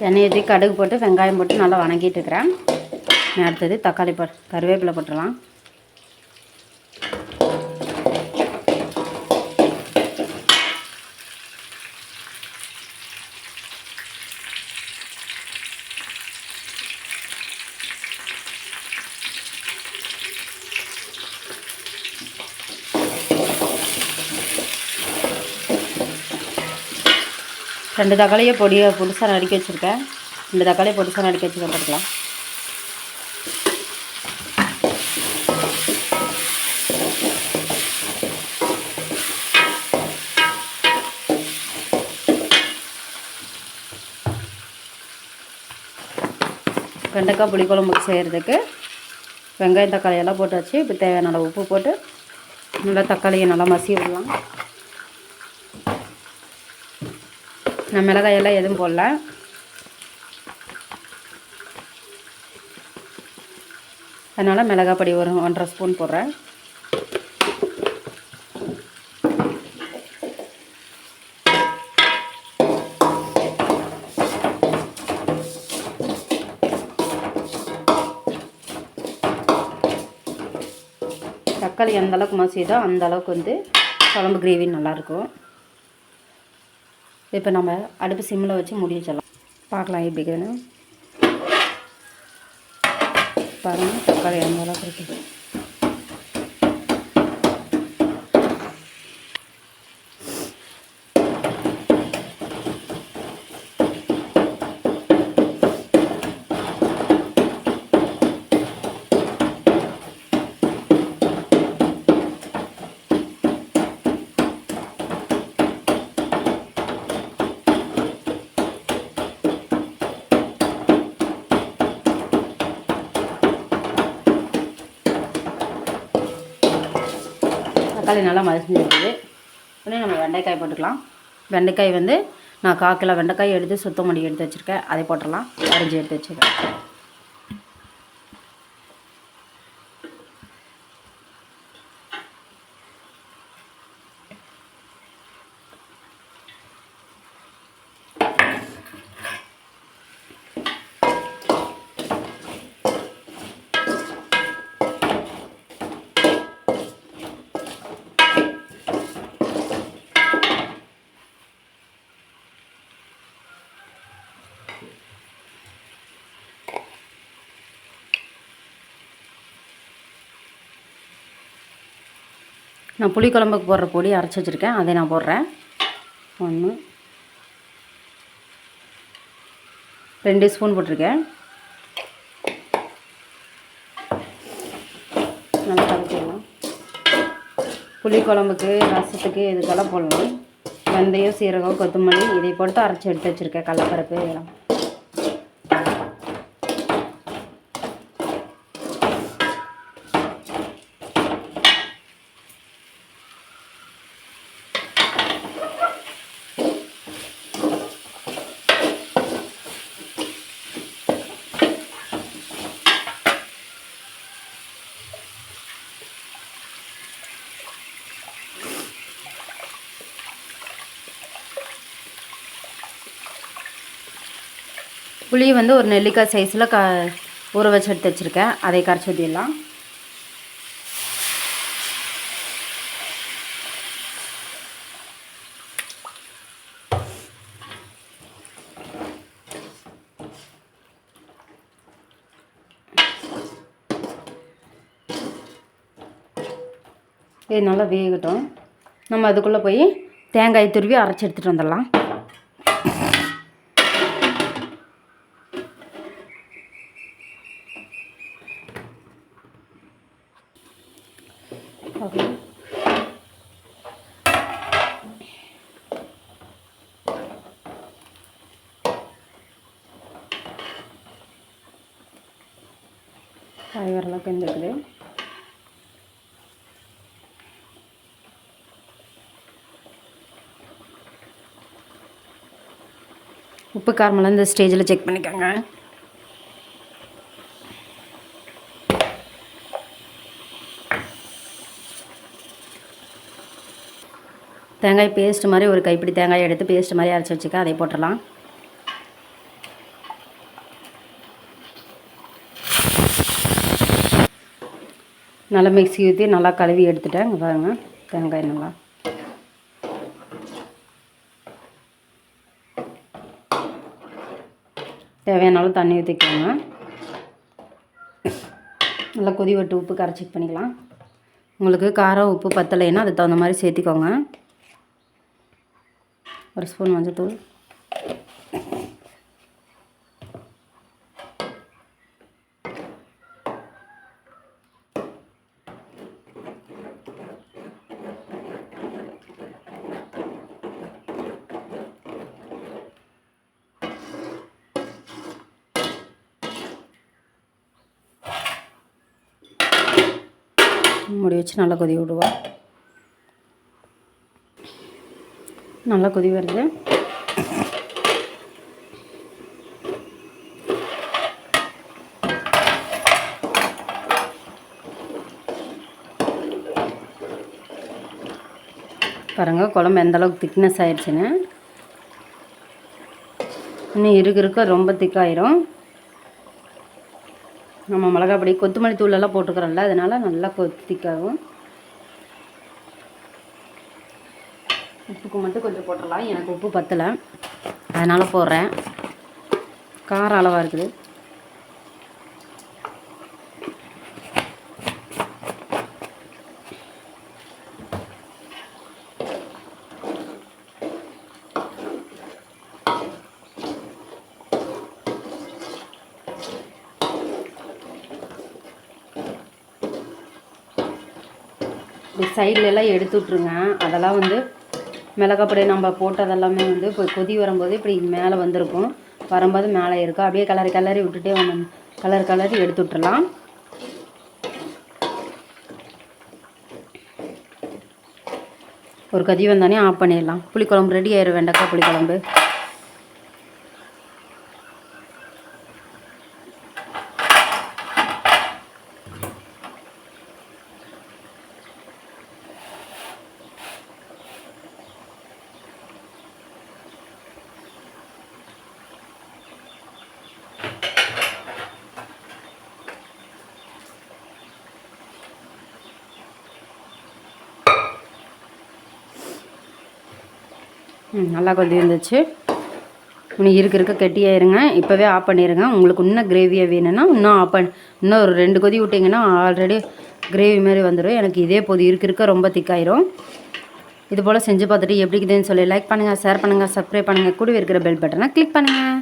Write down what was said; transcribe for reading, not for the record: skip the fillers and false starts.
எண்ணெய் ஊற்றி கடுகு போட்டு வெங்காயம் போட்டு நல்லா வணங்கிட்டு இருக்கிறேன். அடுத்தது தக்காளி கருவேப்பிலை போட்டுடலாம். ரெண்டு தக்காளியை பொடிசாக நறுக்கி வச்சுருக்கேன். 2 தக்காளியை பொடிசாக நறுக்கி வச்சுருக்கேன். போட்டுக்கலாம். வெண்டைக்காய் புளிக்குழம்புக்கு செய்கிறதுக்கு வெங்காயம் தக்காளி எல்லாம் போட்டு வச்சு இப்போ தேவையான அளவு உப்பு போட்டு நல்லா தக்காளியை நல்லா மசிய விடலாம். நான் மிளகாயெல்லாம் எதுவும் போடல. அதனால் மிளகாய் பொடி ஒரு 1.5 ஸ்பூன் போடுறேன். தக்காளி எந்தளவுக்கு மசியுதோ அந்தளவுக்கு குழம்பு கிரேவி நல்லாயிருக்கும். இப்போ நம்ம அடுப்பு சிம்மில் வச்சு மூடி வச்சிடலாம். பார்க்கலாம் எப்படின்னு. பாருங்கள் தக்காளி எந்தளவுக்கு இருக்குது. தக்காளி நல்லா மசிஞ்சிருக்குது. உடனே நம்ம வெண்டைக்காய் போட்டுக்கலாம். வெண்டைக்காய் நான் 1/4 கிலோ வெண்டைக்காய் எடுத்து சுத்தம் பண்ணி எடுத்து வச்சுருக்கேன். அதை போட்டுடலாம். அரிஞ்சு எடுத்து வச்சுருக்கேன். நான் புளி குழம்புக்கு போடுற பொடி அரைச்சி வச்சுருக்கேன். அதை நான் போடுறேன். 1 2 ஸ்பூன் போட்டிருக்கேன். நல்லா கலக்கிடலாம். புளி குழம்புக்கு ரசத்துக்கு இதுக்கெல்லாம் போடலாம். வெந்தயம் சீரகம் கொத்தமல்லி இதை போட்டு அரைச்சி எடுத்து வச்சுருக்கேன். கடலைப்பருப்பு இதெல்லாம் புளி ஒரு நெல்லிக்காய் சைஸில் ஊற வச்சு எடுத்து வச்சுருக்கேன். அதை கரைச்சி ஊற்றிடலாம். இது நல்லா வேகட்டும். நம்ம அதுக்குள்ளே போய் தேங்காய் துருவி அரைச்சி எடுத்துகிட்டு வந்துடலாம். காய் வரலாம் வெந்திருக்குது. உப்பு காரமெல்லாம் இந்த ஸ்டேஜில் செக் பண்ணிக்கோங்க. தேங்காய் பேஸ்ட் மாதிரி ஒரு கைப்பிடி தேங்காய் எடுத்து பேஸ்ட் மாதிரி அரைச்சி வச்சுக்க. அதை போட்டுடலாம். நல்லா மிக்ஸி ஊற்றி நல்லா கழுவி எடுத்துட்டேன். இங்கே பாருங்கள் தேங்காய் நல்லா தேவையானாலும் தண்ணி ஊற்றிக்கோங்க. நல்லா கொதி விட்டு உப்பு கரைச்சி பண்ணிக்கலாம். உங்களுக்கு காரம் உப்பு பத்தலைன்னா அதுக்கு தகுந்த மாதிரி சேர்த்திக்கோங்க. 1 ஸ்பூன் மஞ்சள்தூள், மூடி வச்சு நல்லா கொதி விடுவோம். நல்லா கொதி வருது. பாருங்கள் குழம்பு எந்தளவுக்கு திக்னஸ் ஆயிடுச்சுன்னு. இன்னும் இருக்க ரொம்ப திக்காயிரும். நம்ம மிளகா பொடி கொத்தமல்லி தூளெல்லாம் போட்டுக்கிறோம்ல, அதனால் நல்லா திக்காகும். உப்புக்கு மட்டும் கொஞ்சம் போட்டுடலாம். எனக்கு உப்பு பத்தலை, அதனால் போடுறேன். காரம் அளவாக இருக்குது. இப்படி சைட்லலாம் எடுத்து விட்ருங்க. அதெல்லாம் வந்து மிளகாப்பொடி நம்ம போட்டதெல்லாமே வந்து இப்போ கொதி வரும்போது இப்படி மேலே வந்திருக்கும். வரும்போது மேலே இருக்கும். அப்படியே கிளறி விட்டுட்டே வந்து கிளறி எடுத்து விட்டுறலாம். ஒரு கொதி வந்தோடனே ஆஃப் பண்ணிடலாம். புளிக்குழம்பு ரெடி ஆயிடும். வெண்டைக்காய் புளிக்குழம்பு. நல்லா கொதி வந்துச்சு. இன்னும் இருக்க கெட்டியாயிருங்க. இப்போவே ஆஃப் பண்ணிடுங்க. உங்களுக்கு இன்னும் கிரேவியாக வேணும்னா இன்னும் ஒரு 2 கொதி விட்டிங்கன்னா ஆல்ரெடி கிரேவி மாதிரி வந்துடும். எனக்கு இதே போது இருக்க ரொம்ப திக்காயிரும். இது போல் செஞ்சு பார்த்துட்டு எப்படி இருக்குதுன்னு சொல்லி லைக் பண்ணுங்கள், ஷேர் பண்ணுங்கள், சப்ஸ்கிரைப் பண்ணுங்கள். கூடவே இருக்கிற பெல் பட்டனை கிளிக் பண்ணுங்கள்.